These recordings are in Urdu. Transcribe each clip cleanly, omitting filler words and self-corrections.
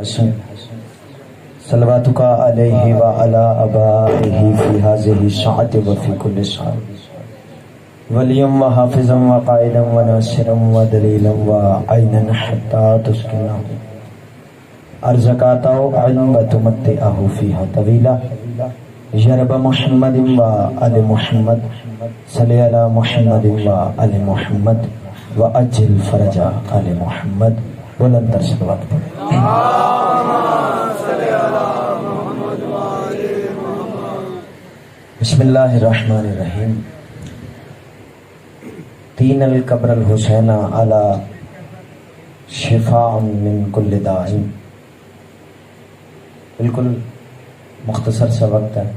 حسن صلواتک علیہ وعلی آبائہ فی ہذہ الساعۃ وفی کل ساعۃ ولیا وحافظا وقائدا وناصرا ودلیلا وعینا حتی تسکنہ ارزقا علم وتمتعہ فیہا طویلا یرب محمد وآل محمد صلی علی محمد وآل محمد وعجل فرج آل محمد بلندر صلوات پڑھیں۔ بسم اللہ الرحمن الرحیم۔ تین القبر الحسین علی شفاء من کل داء۔ بالکل مختصر سا وقت ہے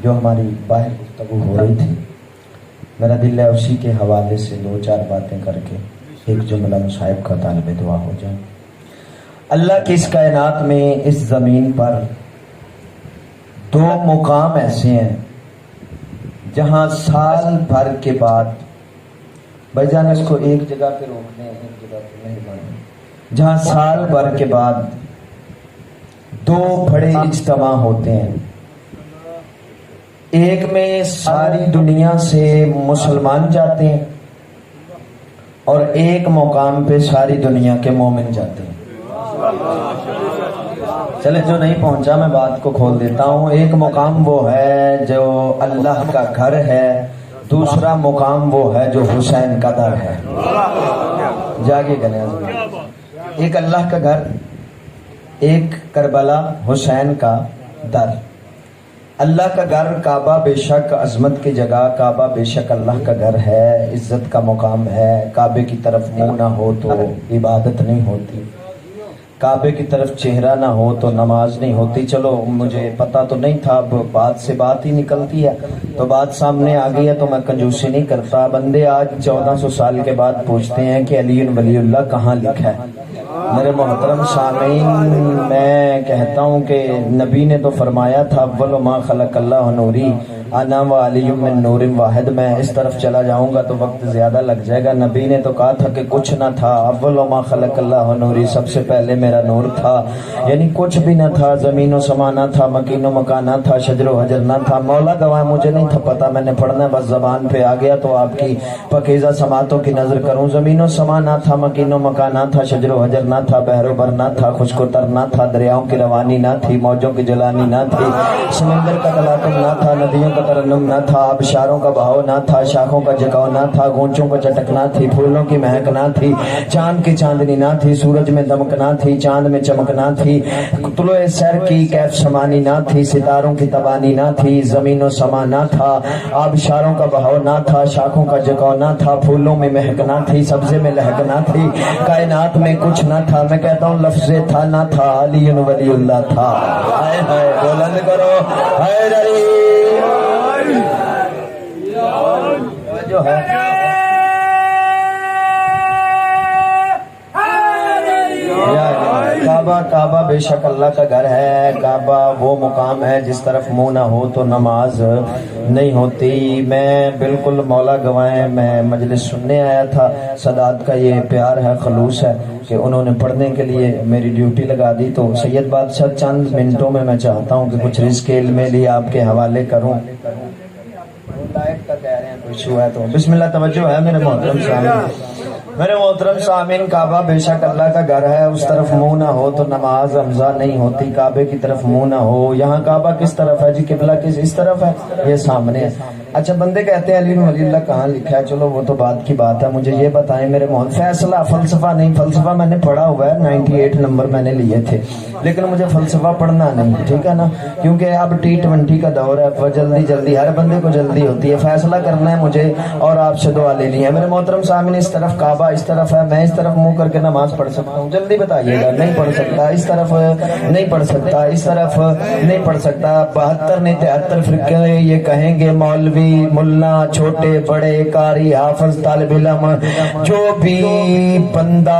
جو ہماری باہر گفتگو ہو رہی تھی، میرا دل ہے اسی کے حوالے سے دو چار باتیں کر کے ایک جملہ مصاحب کا طالب دعا ہو جائے۔ اللہ کی اس کائنات میں اس زمین پر دو مقام ایسے ہیں جہاں سال بھر کے بعد، بھائی جان اس کو ایک جگہ پہ روکنے ہیں، ایک جگہ پہ نہیں بڑھنے، جہاں سال بھر کے بعد دو بڑے اجتماع ہوتے ہیں۔ ایک میں ساری دنیا سے مسلمان جاتے ہیں اور ایک مقام پہ ساری دنیا کے مومن جاتے ہیں۔ چلے جو نہیں پہنچا میں بات کو کھول دیتا ہوں۔ ایک مقام وہ ہے جو اللہ کا گھر ہے، دوسرا مقام وہ ہے جو حسین کا در ہے۔ جاگے گنے ایک اللہ کا گھر، ایک کربلا حسین کا در۔ اللہ کا گھر کعبہ بے شک عظمت کی جگہ، کعبہ بے شک اللہ کا گھر ہے، عزت کا مقام ہے۔ کعبے کی طرف منہ نہ ہو تو عبادت نہیں ہوتی، کعبے کی طرف چہرہ نہ ہو تو نماز نہیں ہوتی۔ چلو مجھے پتا تو نہیں تھا، اب بات سے بات ہی نکلتی ہے تو بات سامنے آ گئی ہے تو میں کنجوسی نہیں کرتا۔ بندے آج 1400 سال کے بعد پوچھتے ہیں کہ علی ولی اللہ کہاں لکھا ہے۔ میرے محترم سامعین، میں کہتا ہوں کہ نبی نے تو فرمایا تھا اول ما خلق اللہ نوری انا و علی من نور واحد۔ میں اس طرف چلا جاؤں گا تو وقت زیادہ لگ جائے گا۔ نبی نے تو کہا تھا کہ کچھ نہ تھا، اول ما خلق اللہ نوری، سب سے پہلے میرا نور تھا، یعنی کچھ بھی نہ تھا، زمین و سما نہ تھا، مکین و مکان نہ تھا، شجر و حجر نہ تھا۔ مولا گواہ مجھے نہیں تھا پتا، میں نے پڑھنا بس زبان پہ آ گیا تو آپ کی پاکیزہ سماعتوں کی نظر کروں۔ زمین و سما نہ تھا، مکین و مکان نہ تھا، شجر و حجر نہ تھا، بحر و بر نہ تھا، خشک و تر نہ تھا، دریاؤں کی روانی نہ تھی، موجوں کی جلانی نہ تھی، سمندر کا تلاطم نہ تھا، ندیوں کا ترنم نہ تھا، آبشاروں کا بہاؤ نہ تھا، شاخوں کا جھکاؤ نہ تھا، گونچوں کا چٹک نہ تھی، پھولوں کی مہک نہ تھی، چاند کی چاندنی نہ تھی، سورج میں دمک نہ تھی، چاند میں چمک نہ تھی، طلوع سحر کی کیف سمانی نہ تھی، ستاروں کی تبانی نہ تھی، زمین و سما نہ تھا، آبشاروں کا بہاؤ نہ تھا، شاخوں کا جھکاؤ نہ تھا، پھولوں میں مہک نہ تھی، سبزے میں لہک نہ تھی، کائنات میں کچھ نہ تھا۔ میں کہتا ہوں لفظ تھا نہ تھا، علی ولی اللہ تھا۔ ہائے ہائے بلند کرو حیدری جو ہے۔ کعبہ بے شک اللہ کا گھر ہے، کعبہ وہ مقام ہے جس طرف منہ نہ ہو تو نماز نہیں ہوتی۔ میں بالکل مولا گواہ، میں مجلس سننے آیا تھا، سادات کا یہ پیار ہے، خلوص ہے کہ انہوں نے پڑھنے کے لیے میری ڈیوٹی لگا دی۔ تو سید بادشاہ چند منٹوں میں میں چاہتا ہوں کہ کچھ رزق علم لیے آپ کے حوالے کروں۔ لائٹ کا کہہ رہے ہیں کوئی ایشو ہے تو بسم اللہ، توجہ ہے میرے محترم سامعین۔ میرے محترم سامعین، کعبہ بے شک اللہ کا گھر ہے، اس طرف منہ نہ ہو تو نماز رمضہ نہیں ہوتی، کعبے کی طرف منہ نہ ہو۔ یہاں کعبہ کس طرف ہے جی؟ قبلہ کس اس طرف ہے؟ یہ سامنے ہے۔ اچھا بندے کہتے ہیں علی ولی اللہ کہاں لکھا ہے، چلو وہ تو بات کی بات ہے، مجھے یہ بتائیں میرے محترم، فیصلہ فلسفہ نہیں، فلسفہ میں نے پڑھا ہوا ہے، 98 نمبر میں نے لیے تھے، لیکن مجھے فلسفہ پڑھنا نہیں، ٹھیک ہے نا، کیونکہ اب T20 کا دور ہے، جلدی ہر بندے کو جلدی ہوتی ہے، فیصلہ کرنا ہے مجھے اور آپ سے دعا لینی ہے۔ میرے محترم سامنے اس طرف کعبہ اس طرف ہے، میں اس طرف منہ کر کے نماز پڑھ سکتا ہوں؟ جلدی بتائیے گا۔ نہیں پڑھ سکتا، اس طرف نہیں پڑھ سکتا، اس طرف نہیں پڑھ سکتا۔ 72 نہیں 73 فرقے یہ کہیں گے مولوی ملا چھوٹے بڑے قاری حافظ طالب علم جو بھی بندہ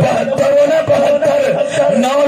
72 9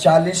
40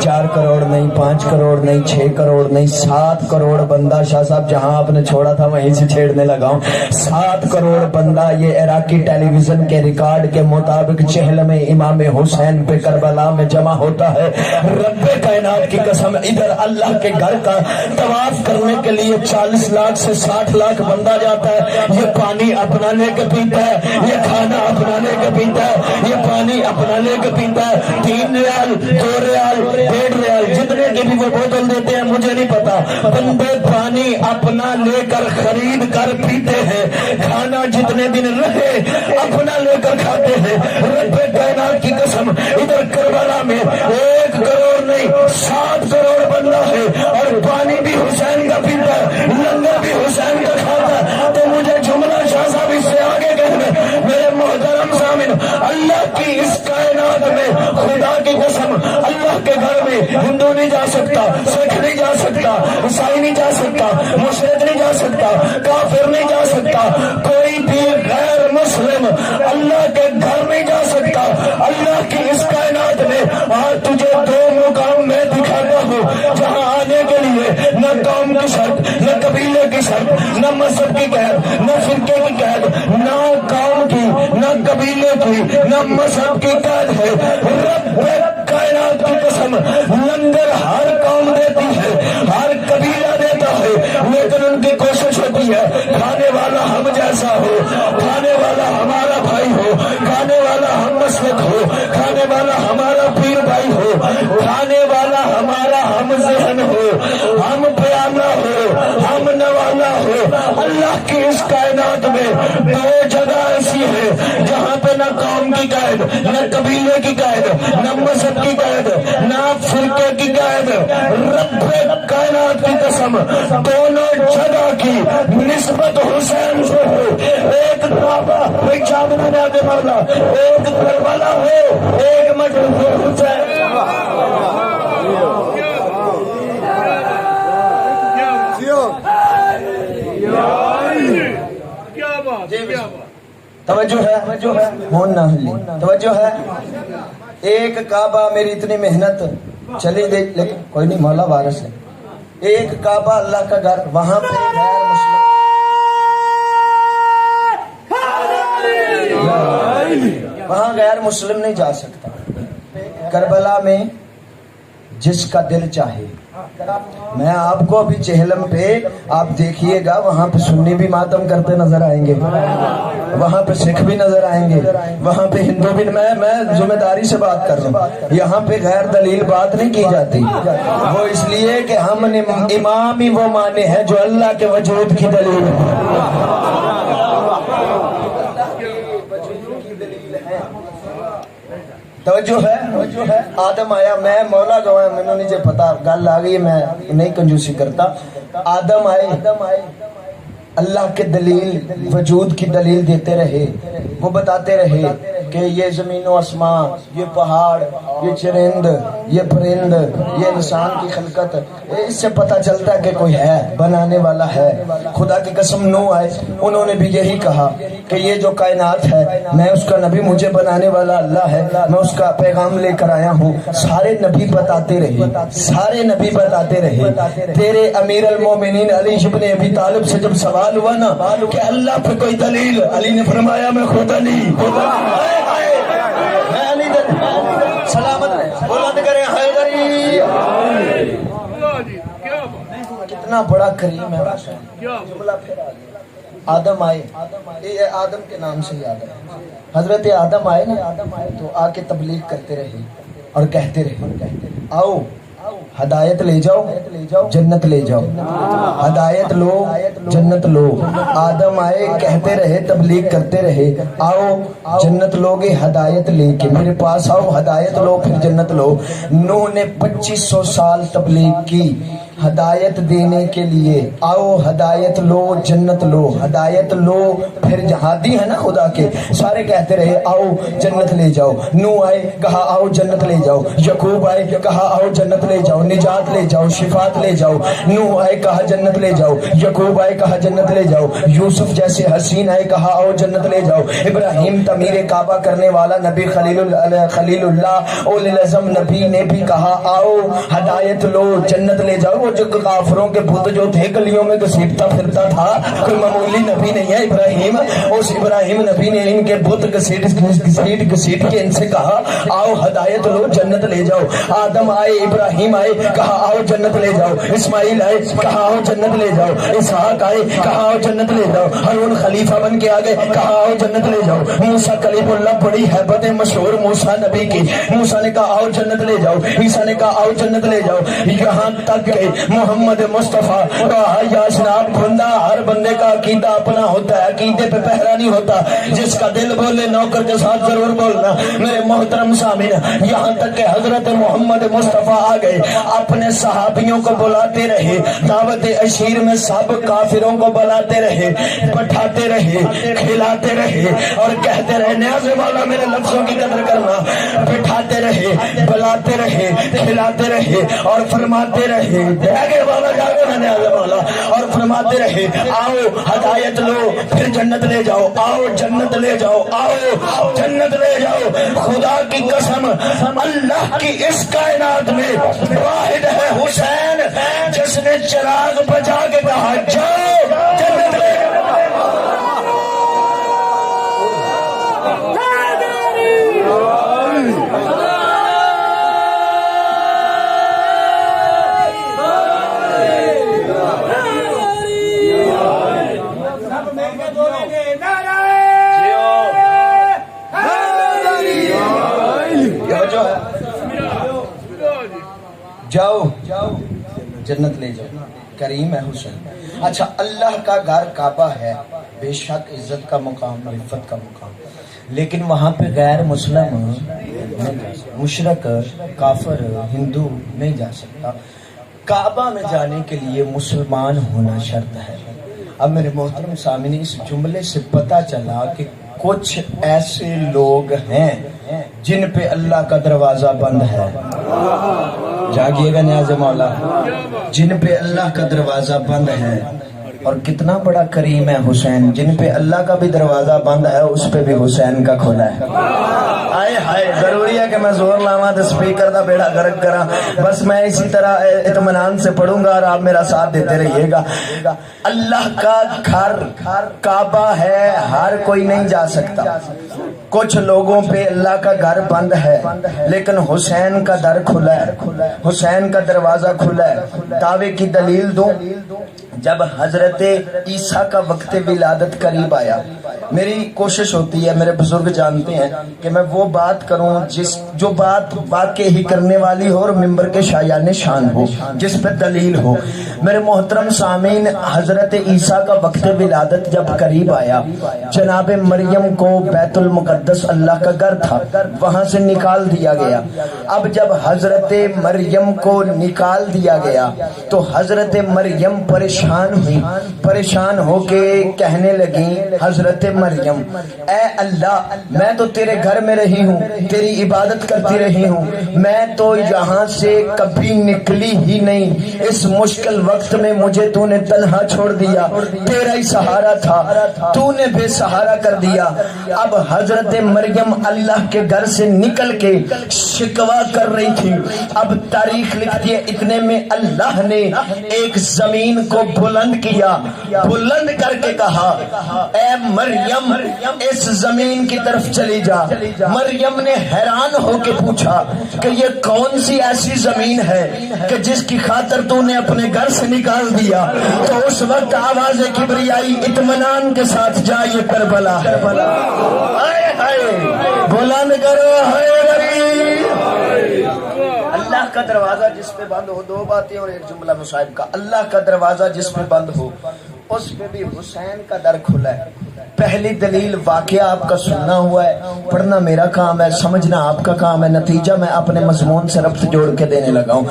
4 کروڑ نہیں 5 کروڑ نہیں 6 کروڑ نہیں 7 کروڑ بندہ شاہ صاحب جہاں آپ نے چھوڑا تھا وہیں سے چھیڑنے لگا ہوں 7 کروڑ بندہ یہ عراقی ٹیلی ویژن کے ریکارڈ کے مطابق چہلم امام حسین پہ کربلا میں جمع ہوتا ہے. رب کائنات کی قسم ادھر اللہ کے گھر کا طواف کرنے کے لیے 40 لاکھ سے 60 لاکھ بندہ جاتا ہے. یہ پانی اپنا لے کے پیتا ہے, یہ کھانا اپنا لے کے پیتا ہے, یہ پانی اپنا لے کے پیتا ہے. 3 ریال 2 ریال 1.5 ریال جتنے کی بھی وہ بوتل دیتے ہیں مجھے نہیں پتا, بندے پانی اپنا لے کر خرید کر پیتے ہیں. کھانا جتنے دن رہے اپنا لے کر کھاتے ہیں. رب کائنات کی قسم ادھر کربلا میں 1 کروڑ نہیں 7 کروڑ بندہ ہے اور پانی بھی حسین کا پیتا ہے, لنگر بھی حسین کا کھاتا ہے. تو مجھے جملہ شاہ صاحب اس سے آگے کہنا میرے محترم سامن, اللہ کی اس کائنات میں خدا کی قسم اللہ کے گھر میں ہندو نہیں جا سکتا, سکھ نہیں جا سکتا, عیسائی نہیں جا سکتا, مشرق نہیں جا سکتا, کافر نہیں جا سکتا, کوئی بھی غیر مسلم اللہ کے گھر نہیں جا سکتا. اللہ کی اس کائنات میں آج تجھے 2 مقام میں دکھاتا ہوں جہاں آنے کے لیے نہ قوم کی شرط, نہ قبیلے کی شرط, نہ مذہب کی قید, نہ فرقے کی قید, نہ قوم کی, نہ قبیلے کی, نہ مذہب کی قید ہے. رب کائنات کی قسم لنگر ہر قوم دیتی ہے, ہر قبیلہ دیتا ہے, لیکن ان کی کوشش ہوتی ہے کھانے والا ہم جیسا ہو, کھانے والا ہمارا بھائی ہو, کھانے والا ہم مسلک ہو, کھانے والا ہمارا پیر بھائی ہو, کھانے والا ہمارا ہم ذہن ہو, ہم پیامہ ہو, ہم نوالا ہو. اللہ کی اس کائنات میں 2 جگہ ایسی ہے جہاں پہ نہ قوم کی قید, نہ قبیلے کی قید, نہ مذہب کی قید, نہ فرقے کی قید. رب کائنات کی قسم دونوں جگہ کی نسبت حسین سے ہو. ایک کعبہ ایک چاندنا نے مولا, ایک کربلا ہو, ایک مجلس حسین. توجہ ہے توجہ ہے. ایک کعبہ میری اتنی محنت چلی گئی لیکن کوئی نہیں, مولا وارث ہے. ایک کعبہ اللہ کا گھر, وہاں پہ غیر مسلم وہاں غیر مسلم نہیں جا سکتا. کربلا میں جس کا دل چاہے, میں آپ کو ابھی چہلم پہ آپ دیکھیے گا وہاں پہ سنی بھی ماتم کرتے نظر آئیں گے, وہاں پہ سکھ بھی نظر آئیں گے, وہاں پہ ہندو بھی. میں ذمہ داری سے بات کر رہا ہوں, یہاں پہ غیر دلیل بات نہیں کی جاتی. وہ اس لیے کہ ہم نے امام ہی وہ مانے ہیں جو اللہ کے وجود کی دلیل توجہ ہے. آدم آیا, میں مولا گواہ میں نہیں جے پتا گل آ گئی, میں نہیں کنجوسی کرتا. آدم آئے اللہ کے دلیل وجود کی دلیل دیتے رہے, وہ بتاتے رہے کہ یہ زمین و آسمان, یہ پہاڑ, یہ چرند, یہ پرند, یہ انسان کی خلقت, اس سے پتہ چلتا ہے کہ کوئی ہے, بنانے والا ہے. خدا کی قسم نوح آئے, انہوں نے بھی یہی کہا کہ یہ جو کائنات ہے میں اس کا نبی, مجھے بنانے والا اللہ ہے, میں اس کا پیغام لے کر آیا ہوں. سارے نبی بتاتے رہے. تیرے امیر المومنین علی ابن ابی طالب سے جب سوال ہوا نا کہ اللہ پہ کوئی دلیل, علی نے فرمایا میں خود علی. سلامت بلند کریں حیدری. کتنا بڑا کریم ہے. جملہ پھر آ گیا. آدم آئے, یہ آدم کے نام سے یاد ہے. حضرت آدم آئے نا, تو آ کے تبلیغ کرتے رہے اور کہتے رہے آؤ ہدایت لے جاؤ, جنت لے جاؤ, ہدایت لو, جنت لو. آدم آئے, کہتے رہے, تبلیغ کرتے رہے, آؤ جنت لو گے ہدایت لے کے, میرے پاس آؤ ہدایت لو پھر جنت لو. نوح نے 2500 سال تبلیغ کی, ہدایت دینے کے لیے آؤ ہدایت لو جنت لو، ہدایت لو پھر جہادی ہے نا خدا کے سارے کہتے رہے آؤ جنت لے جاؤ، نو آئے کہا آؤ جنت لے جاؤ، یعقوب آئے کہا آؤ جنت لے جاؤ، نجات لے جاؤ، شفات لے جاؤ، نو آئے کہا جنت لے جاؤ، یعقوب آئے کہا جنت لے جاؤ، یوسف جیسے حسین آئے کہا آؤ جنت لے جاؤ، ابراہیم تعمیر کعبہ کرنے والا نبی خلیل اللہ اول العزم نبی نے بھی کہا آؤ ہدایت لو جنت لے جاؤ۔ وہ جو کافروں کے بت جو تھے گلیوں میں گھسیٹتا پھرتا تھا، کوئی معمولی نبی نہیں ہے ابراہیم، اس ابراہیم نبی نے ان کے بت گھسیٹ کے ان سے کہا آؤ ہدایت لو جنت لے جاؤ۔ آدم آئے، ابراہیم آئے، کہا آؤ جنت لے جاؤ، اسماعیل آئے کہا آؤ جنت لے جاؤ، اسحاق آئے کہا آؤ جنت لے جاؤ، ہارون خلیفہ بن کے آگے کہا آؤ جنت لے جاؤ، موسیٰ کلیم اللہ بڑی ہیبت مشہور موسیٰ نبی کی، موسیٰ نے کہا آؤ جنت لے جاؤ، عیسیٰ نے کہا آؤ جنت لے جاؤ، یہاں تک کہ محمد مصطفیٰ کہا یا جناب بندہ ہر بندے کا عقیدہ اپنا ہوتا ہے، عقیدے پہ پہرا نہیں ہوتا، جس کا دل بولے نوکر کے ساتھ ضرور بولنا۔ میرے محترم سامعین، یہاں تک کہ حضرت محمد مصطفیٰ آ گئے، اپنے صحابیوں کو بلاتے رہے، دعوت اشیر میں سب کافروں کو بلاتے رہے، بٹھاتے رہے، کھلاتے رہے اور کہتے رہے نیاز والا میرے لفظوں کی قدر کرنا، بٹھاتے رہے، بلاتے رہے، کھلاتے رہے اور فرماتے رہے جاگے والا جاگے نا نیاز والا، اور فرماتے رہے آؤ ہدایت لو پھر جنت لے جاؤ، آؤ جنت لے جاؤ، آؤ جنت لے جاؤ۔ خدا کی قسم اللہ کی اس کائنات میں واحد ہے حسین جس نے چراغ بجا کے کہا جاؤ جنت لے جاؤ۔ جاؤ جنت لے جاؤ، کریم ہے حسین۔ اچھا اللہ کا گھر کعبہ ہے، بے شک عزت کا مقام، عفت کا مقام، لیکن وہاں پہ غیر مسلم مشرک کافر ہندو نہیں جا سکتا۔ کعبہ میں جانے کے لیے مسلمان ہونا شرط ہے۔ اب میرے محترم سامعین، اس جملے سے پتہ چلا کہ کچھ ایسے لوگ ہیں جن پہ اللہ کا دروازہ بند ہے۔ جاگیے گا نیاز مولا، جن پہ اللہ کا دروازہ بند ہے، اور کتنا بڑا کریم ہے حسین، جن پہ اللہ کا بھی دروازہ بند ہے اس پہ بھی حسین کا کھلا ہے۔ آئے ہائے، ضروری ہے کہ میں زور لاواں تو سپیکر دا بیڑا غرق کراں، بس میں اسی طرح اطمینان سے پڑھوں گا اور آپ میرا ساتھ دیتے رہیے گا۔ اللہ کا گھر کعبہ ہے، ہر کوئی نہیں جا سکتا۔ کچھ لوگوں پہ اللہ کا گھر بند ہے، لیکن حسین کا در کھلا ہے، حسین کا دروازہ کھلا ہے۔ دعوے کی دلیل دوں، جب حضرت عیسیٰ کا وقت ولادت قریب آیا، میری کوشش ہوتی ہے، میرے بزرگ جانتے ہیں کہ میں وہ بات کروں جو بات واقع ہی کرنے والی ہو اور ممبر کے شایان شان ہو، جس پہ دلیل ہو۔ میرے محترم سامعین، حضرت عیسیٰ کا وقت ولادت جب قریب آیا، جناب مریم کو بیت المقدس اللہ کا گھر تھا، وہاں سے نکال دیا گیا۔ اب جب حضرت مریم کو نکال دیا گیا تو حضرت مریم پریشان ہو کے کہنے لگیں، حضرت مریم اے اللہ، میں تو تیرے گھر میں رہی ہوں، تیری عبادت کرتی رہی ہوں، میں تو یہاں سے کبھی نکلی ہی نہیں، اس مشکل وقت میں مجھے تو نے تنہا چھوڑ دیا، تیرا ہی سہارا تھا، تو نے بے سہارا کر دیا۔ اب حضرت مریم اللہ کے گھر سے نکل کے شکوا کر رہی تھی۔ اب تاریخ لکھتی ہے اتنے میں اللہ نے ایک زمین کو بلند کیا، بلند کر کے کہا اے مریم اس زمین کی طرف چلی جا۔ مریم نے حیران ہو کے پوچھا کہ یہ کون سی ایسی زمین ہے کہ جس کی خاطر تو نے اپنے گھر سے نکال دیا؟ تو اس وقت آواز کبریائی اطمینان کے ساتھ جا یہ کربلا، بلند کرو اللہ کا دروازہ جس پہ بند ہو، دو باتیں اور ایک جملہ مصائب کا، اللہ کا دروازہ جس پہ بند ہو اس پہ بھی حسین کا در کھلا ہے۔ پہلی دلیل واقعہ آپ کا سننا ہوا ہے، پڑھنا میرا کام ہے، سمجھنا آپ کا کام ہے، نتیجہ میں اپنے مضمون سے ربط جوڑ کے دینے لگا ہوں۔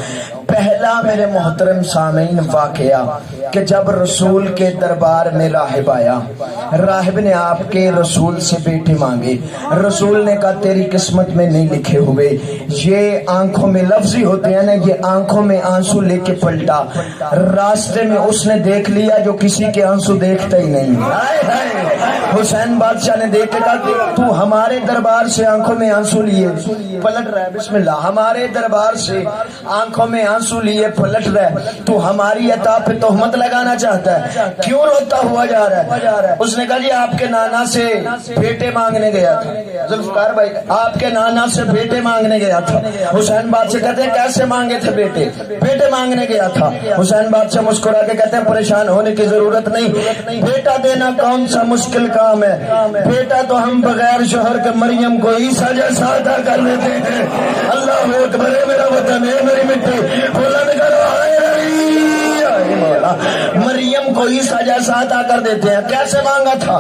پہلا میرے محترم سامعین واقعہ کہ جب رسول کے دربار میں راہب آیا، راہب نے آپ کے رسول سے بیٹے مانگے، رسول نے کہا تیری قسمت میں نہیں لکھے ہوئے، یہ آنکھوں میں لفظی ہوتے ہیں نا، یہ آنکھوں میں آنسو لے کے پلٹا، راستے میں اس نے دیکھ لیا جو کسی کے آنسو دیکھتا ہی نہیں۔ حسین بادشاہ نے دیکھ کے کہا تو ہمارے دربار سے آنکھوں میں آنسو لیے پلٹ رہا ہے، بسم اللہ، ہمارے دربار سے آنکھوں میں آنسو لیے پلٹ رہا ہے، تو ہماری عطا پہ تہمت لگانا چاہتا ہے، کیوں روتا ہوا جا رہا ہے؟ اس نے کہا جی آپ کے نانا سے بیٹے مانگنے گیا تھا، ذوالفقار بھائی آپ کے نانا سے بیٹے مانگنے گیا تھا۔ حسین بادشاہ کہتے ہیں کیسے مانگے تھے بیٹے؟ بیٹے مانگنے گیا تھا۔ حسین بادشاہ مسکرا کے کہتے ہیں پریشان ہونے کی ضرورت نہیں، بیٹا دینا کون سا مشکل کام ہے، بیٹا تو ہم بغیر شوہر کے مریم کو عیسیٰ جیسا عطا کر دیتے ہیں۔ اللہ اکبر، میرا وطن ہے میری مٹی، بلند کرو مریم کو عیسیٰ جیسا عطا کر دیتے ہیں۔ کیسے مانگا تھا؟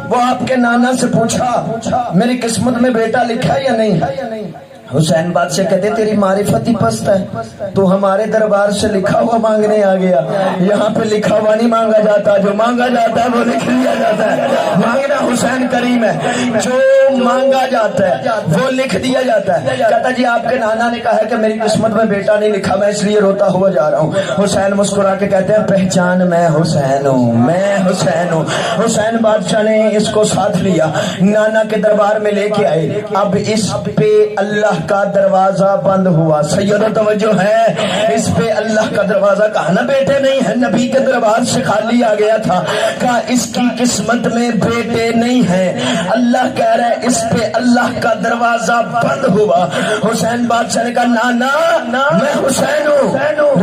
وہ آپ کے نانا سے پوچھا میری قسمت میں بیٹا لکھا یا نہیں؟ حسین بادشاہ کہتے تیری معرفت ہی پست ہے، تو ہمارے دربار سے لکھا ہوا مانگنے آ گیا، یہاں پہ لکھا ہوا نہیں مانگا جاتا، جو مانگا جاتا ہے وہ لکھ لیا جاتا ہے۔ مانگنا حسین کریم ہے، جو مانگا جاتا ہے وہ لکھ دیا جاتا ہے۔ کہتا جی آپ کے نانا نے کہا ہے کہ میری قسمت میں بیٹا نہیں لکھا، میں اس لیے روتا ہوا جا رہا ہوں۔ حسین مسکرا کے کہتے ہیں پہچان میں حسین ہوں، میں حسین ہوں۔ حسین بادشاہ نے اس کو ساتھ لیا، نانا کے دربار میں لے کے آئے۔ اب اس پہ اللہ کا دروازہ بند ہوا، سیدہ توجہ ہے، اس پہ اللہ کا دروازہ، کہا نا بیٹے نہیں ہے، نبی کے دربار سے خالی آ گیا تھا، کہا اس کی قسمت میں بیٹے نہیں ہیں، اللہ کہہ رہا ہے اس پہ اللہ کا دروازہ بند ہوا۔ حسین بادشاہ نے کہا نانا میں حسین ہوں،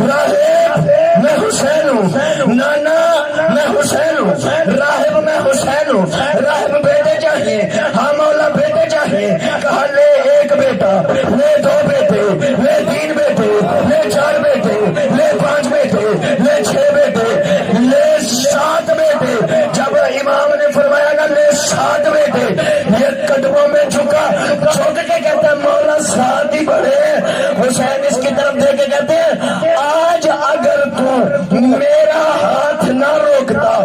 راہب میں حسین ہوں، نانا میں حسین ہوں، راہب میں حسین ہوں، راہب بیٹے چاہیے، ہاں مولا بیٹے چاہیے، کہا لے ایک بیٹا، لے دو بیٹے، لے تین بیٹے، لے چار بیٹے، لے پانچ بیٹے، لے چھ بیٹے، لے سات بیٹے۔ جب امام نے فرمایا نا لے سات بیٹے، یہ قدموں میں جھکا، جھک کے کہتے ہیں مولا سات ہی بڑے۔ حسین اس کی طرف دے کے کہتے ہیں آج اگر تو میرا ہاتھ نہ روکتا،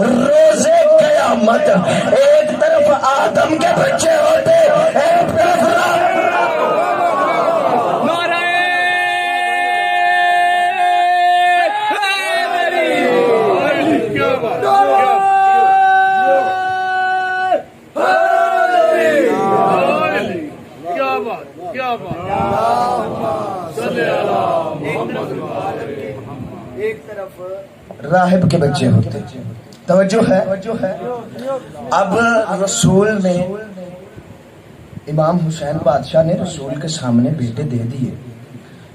روزے قیامت ایک طرف آدم کے بچے ہوتے، ایک طرف راہب کے بچے ہوتے۔ توجہ ہے۔ اب رسول نے، امام حسین بادشاہ نے رسول کے سامنے بیٹے دے دیے۔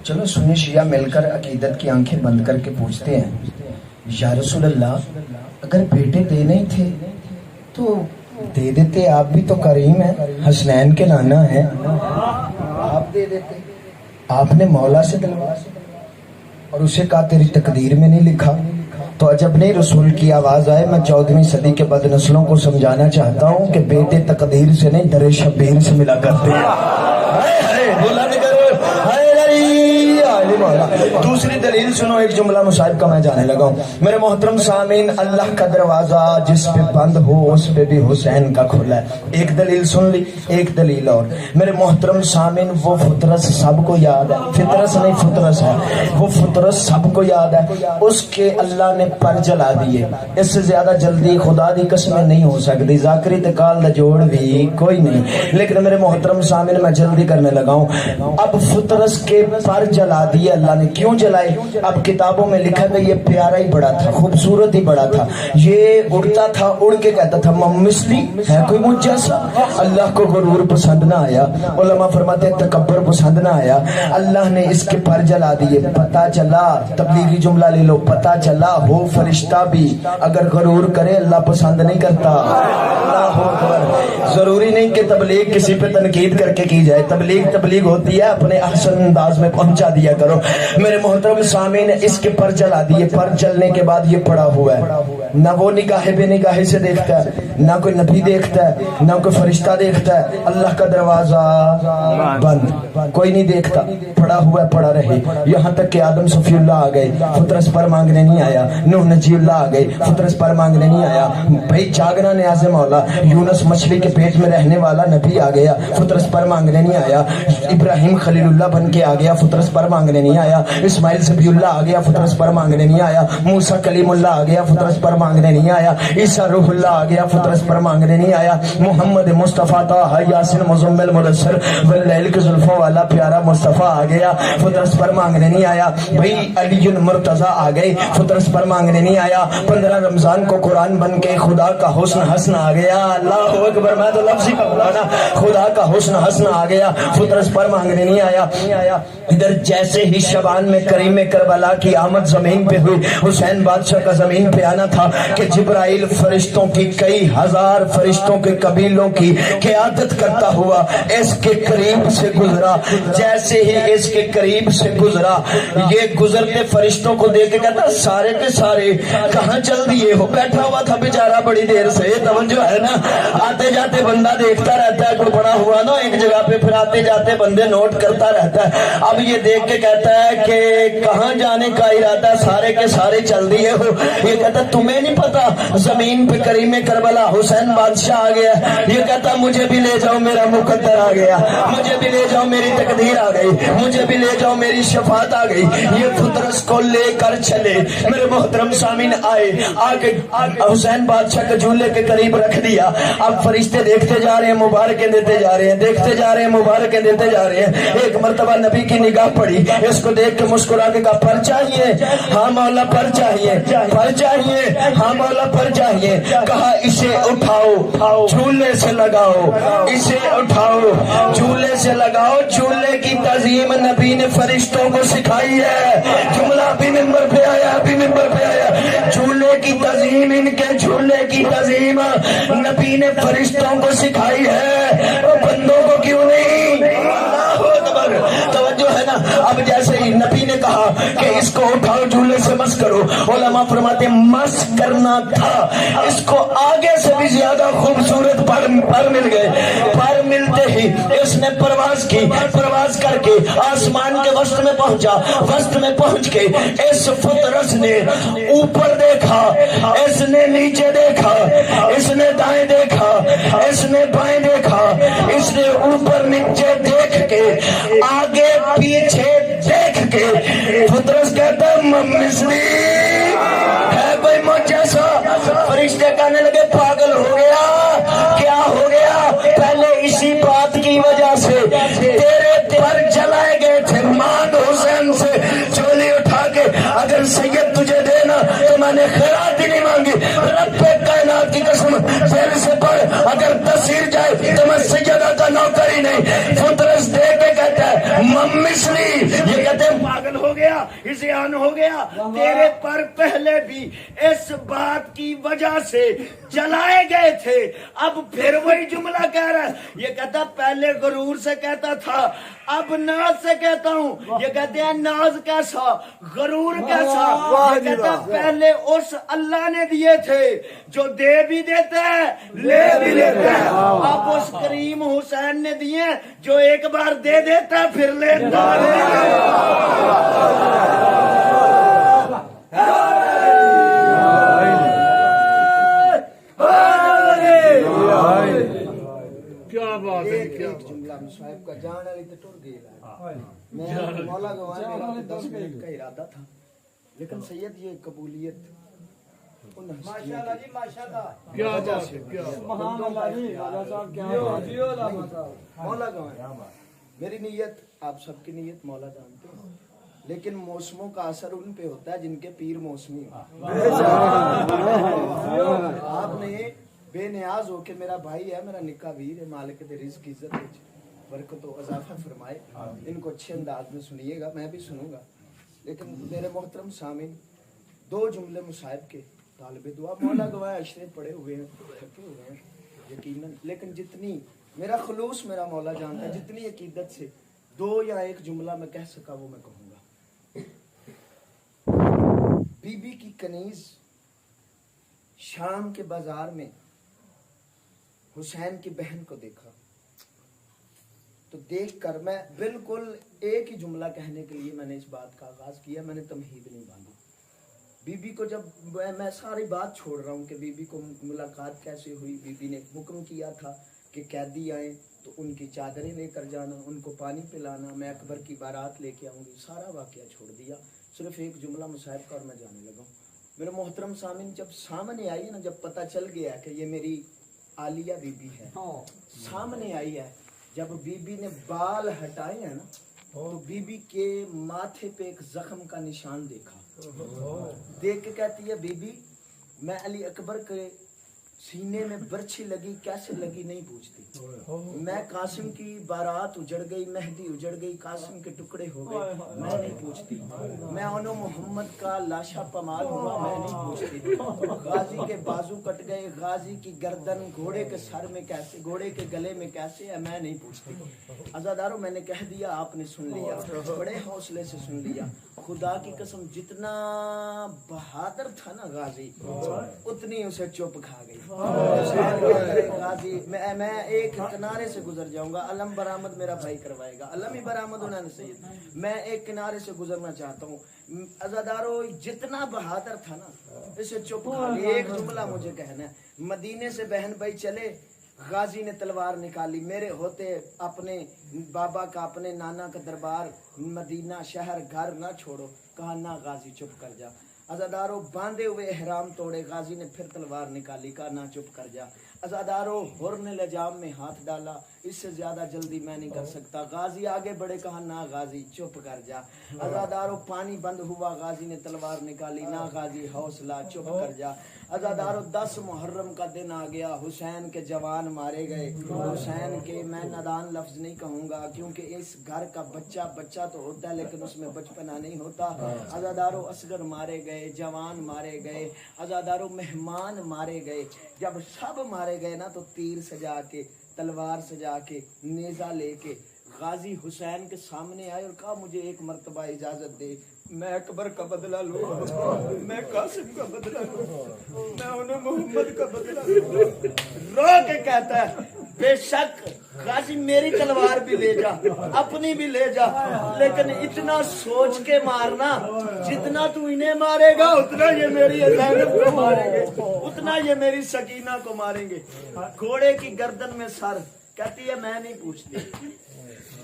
چلو سنی شیعہ مل کر عقیدت کی آنکھیں بند کر کے پوچھتے ہیں یا رسول اللہ اگر بیٹے دینے ہی تھے تو دے دیتے، آپ بھی تو کریم ہیں، حسنین کے نانا ہیں، آپ دے دیتے۔ آپ نے مولا سے دلوا اور اسے کہا تیری تقدیر میں نہیں لکھا، تو عجب نہیں رسول کی آواز آئے۔ میں 14ویں صدی کے بد نسلوں کو سمجھانا چاہتا ہوں کہ بیٹے تقدیر سے نہیں در شبیر سے ملا کرتے ہیں۔ دوسری دلیل سنو، ایک جملہ مصاحب کا میں جانے لگا ہوں میرے محترم سامعین، اللہ کا دروازہ جس پہ بند ہو اس پہ بھی حسین کا کھلا ہے۔ ایک دلیل سن لی، ایک دلیل اور میرے محترم سامعین، وہ فطرس سب کو یاد ہے، فطرس نہیں فطرس ہے، وہ فطرس سب کو یاد ہے، اس کے اللہ نے پر جلا دیے، اس سے زیادہ جلدی خدا دی قسمیں نہیں ہو سکتی، ذاکری تکال دا جوڑ بھی کوئی نہیں۔ لیکن میرے محترم سامعین میں جلدی کرنے لگا ہوں، اب فطرس کے پر جلا دیے اللہ نے، کیوں جلائے؟ اب کتابوں میں لکھا کہ یہ پیارا ہی بڑا تھا، خوبصورت ہی بڑا تھا، یہ اڑتا تھا، اڑ کے کہتا تھا مثلی ہے کوئی مجھ جیسا۔ اللہ کو غرور پسند نہ آیا، علماء فرماتے ہیں تکبر پسند نہ آیا، اللہ نے اس کے پر جلا دیے۔ پتا چلا، تبلیغی جملہ لے لو، پتا چلا ہو فرشتہ بھی اگر غرور کرے اللہ پسند نہیں کرتا۔ اللہ اکبر۔ ضروری نہیں کہ تبلیغ کسی پہ تنقید کر کے کی جائے، تبلیغ ہوتی ہے، اپنے احسن انداز میں پہنچا دیا کرو۔ میرے محترم سامعین، اس کے پر جلا دیے، پر جلنے کے بعد یہ پڑا ہوا ہے نہ وہ نگاہ بے نگاہی سے دیکھتا ہے, نہ کوئی نبی دیکھتا ہے, نہ کوئی فرشتہ دیکھتا ہے. اللہ کا دروازہ بند, کوئی نہیں دیکھتا, پڑا ہوا ہے پڑا رہے. یہاں تک کہ آدم صفی اللہ آ گئے, فطرس پر مانگنے نہیں آیا. نوح نجی اللہ آ گئے, فطرس پر مانگنے نہیں آیا. بھائی جاگنا نیاز مولا, یونس مچھلی کے پیٹ میں رہنے والا نبی آ گیا, فطرس پر مانگنے نہیں آیا. ابراہیم خلیل اللہ بن کے آ گیا, فطرس پر مانگنے نہیں آیا. اسماعیل ذبیح اللہ آ گیا, فطرس پر مانگنے نہیں آیا. موسیٰ کلیم اللہ آ گیا, فطرس پر مانگنے نہیں آیا. عیسیٰ روح اللہ آ گیا, فطرس پر مانگنے نہیں آیا. محمد مصطفیٰ طٰہٰ یاسین مزمل مدثر واللیل کی زلفوں والا پیارا مصطفیٰ آ گیا, فطرس پر مانگنے نہیں آیا. بھئی علی مرتضیٰ آ گئے, فطرس پر مانگنے نہیں آیا. 15 رمضان کو قرآن بن کے خدا کا حسن آ گیا. اللہ اکبر, میں تو لفظ ہی پکڑانا, خدا کا حسن آ گیا, فطرس پر مانگنے نہیں آیا. ادھر جیسے ہی شبان میں کریم کربلا کی آمد زمین پہ ہوئی, حسین بادشاہ کا زمین پہ آنا تھا کہ جبرائیل فرشتوں کی کئی ہزار فرشتوں کے قبیلوں کی قیادت کرتا ہوا اس کے قریب سے گزرا. جیسے ہی اس کے قریب سے گزرا, یہ گزرتے فرشتوں کو دیکھ کے کہتا سارے کے سارے کہاں چل دیے ہو؟ بیٹھا ہوا تھا بیچارہ بڑی دیر سے, توجہ ہے نا, آتے جاتے بندہ دیکھتا رہتا ہے, کوئی بڑا ہوا نا ایک جگہ پہ, پھر آتے جاتے بندے نوٹ کرتا رہتا ہے. اب یہ دیکھ کے کہتا ہے کہ کہاں جانے کا ارادہ, سارے کے سارے چل دیے ہو. یہ کہتا تمہیں نہیں پتا زمین پہ کریم کربلا حسین بادشاہ آ گیا. یہ کہتا مجھے بھی لے جاؤ, میرا مقدر آ گیا, مجھے بھی لے جاؤ, میری تقدیر آ گئی, مجھے بھی لے جاؤ, میری شفاعت آ گئی. یہ فطرس کو لے کر چلے. میرے محترم سامعین آئے, آگے حسین بادشاہ کے جھولے کے قریب رکھ دیا. اب فرشتے دیکھتے جا رہے ہیں, مبارکیں دیتے جا رہے ہیں, دیکھتے جا رہے ہیں, مبارکیں دیتے جا رہے ہیں. ایک مرتبہ نبی کی نگاہ پڑی, اس کو دیکھ کے مسکرا کے کہا پر چاہیے؟ ہاں مولا پر چاہیے. پر چاہیے؟ ہاں مولا پر چاہیے. کہا اسے اٹھاؤ, جھولے سے لگاؤ, اسے اٹھاؤ, جھولے سے لگاؤ. جھولے کی تعظیم نبی نے فرشتوں کو سکھائی ہے. جملہ بھی ممبر پہ آیا, بھی ممبر پہ آیا. جھولے کی تعظیم, ان کے جھولے کی تعظیم نبی نے فرشتوں کو سکھائی ہے, وہ بندوں کو کیوں نہیں؟ اللہ اکبر, توجہ ہے نا. اب جیسے ہی نبی نے کہا کہ اس کو اٹھاؤ, جھولے سے مس کرو, علماء فرماتے مس کرنا تھا, اس کو آگے سے بھی زیادہ خوبصورت پر مل گئے. پر ملتے ہی اس نے پرواز کی, پرواز کر کے آسمان کے وسط میں پہنچا. وسط میں پہنچ کے اس فطرس نے اوپر دیکھا, اس نے نیچے دیکھا, اس نے دائیں دیکھا, اس نے بائیں دیکھا, اس نے اوپر نیچے دیکھ کے, آگے پیچھے دیکھ کے فطرس کہتا مثلی ہے کوئی مجھ جیسا. فرشتے کہنے لگے پاگل ہو گیا, کیا ہو گیا؟ پہلے اسی بات کی وجہ سے تیرے پر جلائے گئے تھے. مانگ حسین سے چولی اٹھا کے, اگر سید تجھے دینا تو میں نے خیرات ہی نہیں مانگی. رب کائنات کی قسم, دل سے پڑھ, اگر تصویر جائے تو میں سیدہ کا نوکر ہی نہیں. فطرس دے کے کہتا ہے مثلی, یہ کہتے ہیں پاگل ہو گیا, عصیان ہو گیا. تیرے پر پہلے بھی اس بات کی وجہ سے جلائے گئے تھے. اب پھر وہی جملہ کہہ رہا ہے. یہ کہتا پہلے غرور سے کہتا تھا, اب ناز سے کہتا ہوں. یہ کہتے ہیں ناز کیسا, غرور کیسا. یہ کہتا پہلے اس اللہ نے دیے تھے جو دے بھی دیتا ہے, لے بھی لیتا ہے. اب اس کریم حسین نے دیے جو ایک بار دے دیتا ہے پھر لیتا ہے. کیا بات ہے, کیا جملہ صاحب کا جان علی تے ٹر گئی. میں مولا گواہ 10 منٹ کا ارادہ تھا, لیکن سید یہ قبولیت ماشاءاللہ جی, ماشاءاللہ, کیا بات ہے, کیا سبحان اللہ جی. راجا صاحب کیا مولا گواہ. میری نیت آپ سب کی نیت مولا جانتے ہیں, لیکن موسموں کا اثر ان پہ ہوتا ہے جن کے پیر موسمی. آپ نے بے نیاز ہو کے, میرا بھائی ہے, میرا نکاح ویر ہے, مالک دے رزق عزت برکت و اضافہ فرمائے. ان کو اچھے انداز میں سنیے گا, میں بھی سنوں گا. لیکن میرے محترم سامعین, 2 جملے مصاحب کے طالب دعا, مولا گواہ اشرے پڑے ہوئے ہیں, تھکے ہوئے ہیں یقیناً, لیکن جتنی میرا خلوص میرا مولا جانتا ہے, جتنی عقیدت سے 2 یا 1 جملہ میں کہہ سکا وہ میں کہوں گا. بی بی کی کنیز شام کے بازار میں حسین کی بہن کو دیکھا تو دیکھ کر میں بالکل ایک ہی جملہ کہنے کے لیے میں نے اس بات کا آغاز کیا، میں نے تمہید نہیں باندھی۔ بی بی کو جب میں ساری بات چھوڑ رہا ہوں کہ بی بی کو ملاقات کیسے ہوئی، بی بی نے حکم کیا تھا کہ قیدی آئیں تو ان کی چادریں لے کر جانا، ان کو پانی پلانا، میں اکبر کی بارات لے کے آؤں گی، سارا واقعہ چھوڑ دیا، صرف ایک جملہ مصاحب کا اور میں جانے لگا ہوں۔ میرے محترم سامعین، جب سامنے آئی نا، جب پتہ چل گیا کہ یہ میری عالیہ بی بی ہے، سامنے آئی ہے، جب بی بی نے بال ہٹائے ہیں نا تو بی بی کے ماتھے پہ ایک زخم کا نشان دیکھا، دیکھ کے کہتی ہے بی بی میں علی اکبر کے سینے میں برچھی لگی، کیسے لگی نہیں پوچھتی، میں قاسم کی بارات اجڑ گئی، مہدی اجڑ گئی، قاسم کے ٹکڑے ہو گئے، میں نہیں پوچھتی، میں انو محمد کا لاشا پمال ہوا، میں نہیں پوچھتی، غازی کے بازو کٹ گئے، غازی کی گردن گھوڑے کے سر میں کیسے، گھوڑے کے گلے میں کیسے ہے، میں نہیں پوچھتی۔ عزادارو میں نے کہہ دیا، آپ نے سن لیا، بڑے حوصلے سے سن لیا، خدا کی قسم جتنا بہادر تھا نا غازی، اتنی اسے چپ کھا گئی۔ غازی میں ایک کنارے سے گزر جاؤں گا، علم برآمد میرا بھائی کروائے گا، علم ہی برآمد ہونا سید، میں ایک کنارے سے گزرنا چاہتا ہوں۔ عزادارو جتنا بہادر تھا نا اسے چپ کھا گئی۔ ایک جملہ مجھے کہنا ہے، مدینے سے بہن بھائی چلے، غازی نے تلوار نکالی، میرے ہوتے اپنے بابا کا، اپنے نانا کا دربار، مدینہ شہر گھر نہ چھوڑو، کہا نہ غازی چپ کر جا۔ عزادارو باندھے ہوئے احرام توڑے، غازی نے پھر تلوار نکالی، کہا نہ چپ کر جا۔ عزادارو حر نے لجام میں ہاتھ ڈالا، اس سے زیادہ جلدی میں نہیں کر سکتا، غازی آگے بڑھے، کہا نہ غازی چپ کر جا۔ عزادارو پانی بند ہوا، غازی نے تلوار نکالی، نہ غازی حوصلہ چپ کر جا۔ عزادارو 10 محرم کا دن آ گیا، حسین کے جوان مارے گئے، حسین کے میں نادان لفظ نہیں کہوں گا کیونکہ اس گھر کا بچہ تو ہوتا ہے لیکن اس میں بچپنا نہیں ہوتا۔ عزادارو اصغر مارے گئے، جوان مارے گئے، عزادارو مہمان مارے گئے۔ جب سب مارے گئے نا تو تیر سجا کے، تلوار سجا کے، نیزہ لے کے غازی حسین کے سامنے آئے اور کہا مجھے ایک مرتبہ اجازت دے، میں اکبر کا بدلہ لوں، میں قاسم کا بدلہ لوں، میں انہیں محمد کا بدلہ لوں۔ رو کے کہتا ہے بے شک غازی میری تلوار بھی لے جا، اپنی بھی لے جا، لیکن اتنا سوچ کے مارنا جتنا تو انہیں مارے گا اتنا یہ میری زینب کو ماریں گے، اتنا یہ میری سکینہ کو ماریں گے۔ گھوڑے کی گردن میں سر، کہتی ہے میں نہیں پوچھتی،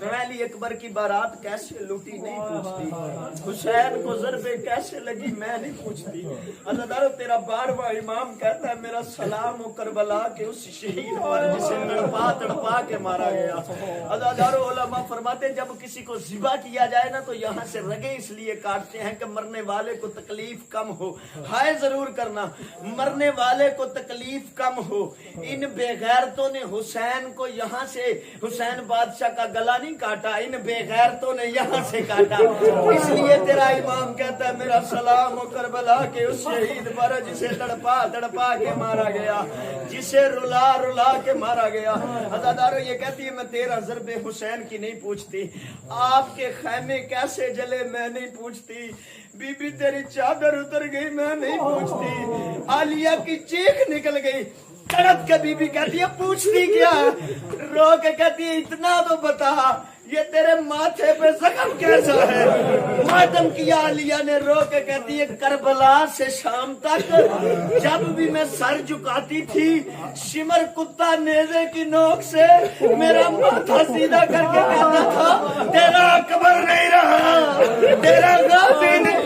علی اکبر کی بارات کیسے لوٹی نہیں پوچھتی، حسین کو ضربے کیسے لگی میں نہیں پوچھتی۔ عزادارو تیرا بارواں امام کہتا ہے میرا سلام ہو کربلا کے اس شہید پر جسے تڑپا کے مارا گیا۔ عزادارو علماء فرماتے ہیں جب کسی کو ذبح کیا جائے نا تو یہاں سے رگیں اس لیے کاٹتے ہیں کہ مرنے والے کو تکلیف کم ہو، ہائے ضرور کرنا، مرنے والے کو تکلیف کم ہو۔ ان بے غیرتوں نے حسین کو یہاں سے، حسین بادشاہ کا گلا نہیں کاٹا، ان بے غیرتوں نے یہاں سے کاٹا، اس لیے تیرا امام کہتا ہے میرا سلام ہو کربلا کے اس شہید پر جسے تڑپا کے مارا گیا، جسے رلا کے مارا گیا۔ عزادارو یہ کہتی ہے میں 13 ضرب حسین کی نہیں پوچھتی، آپ کے خیمے کیسے جلے میں نہیں پوچھتی، بی بی تیری چادر اتر گئی میں نہیں پوچھتی، عالیہ کی چیخ نکل گئی، تڑپ کے بی بی کہتی ہے پوچھتی کیا، رو کے کہتی ہے اتنا تو بتا یہ تیرے ماتھے پہ زخم کیسا ہے، ماتم کیا عالیہ نے، رو کے کہتی ہے کربلا سے شام تک جب بھی میں سر جھکاتی تھی شمر کتا نیزے کی نوک سے میرا ماتھا سیدھا کر کے کہتا تھا تیرا اکبر نہیں رہا، تیرا غازی نہیں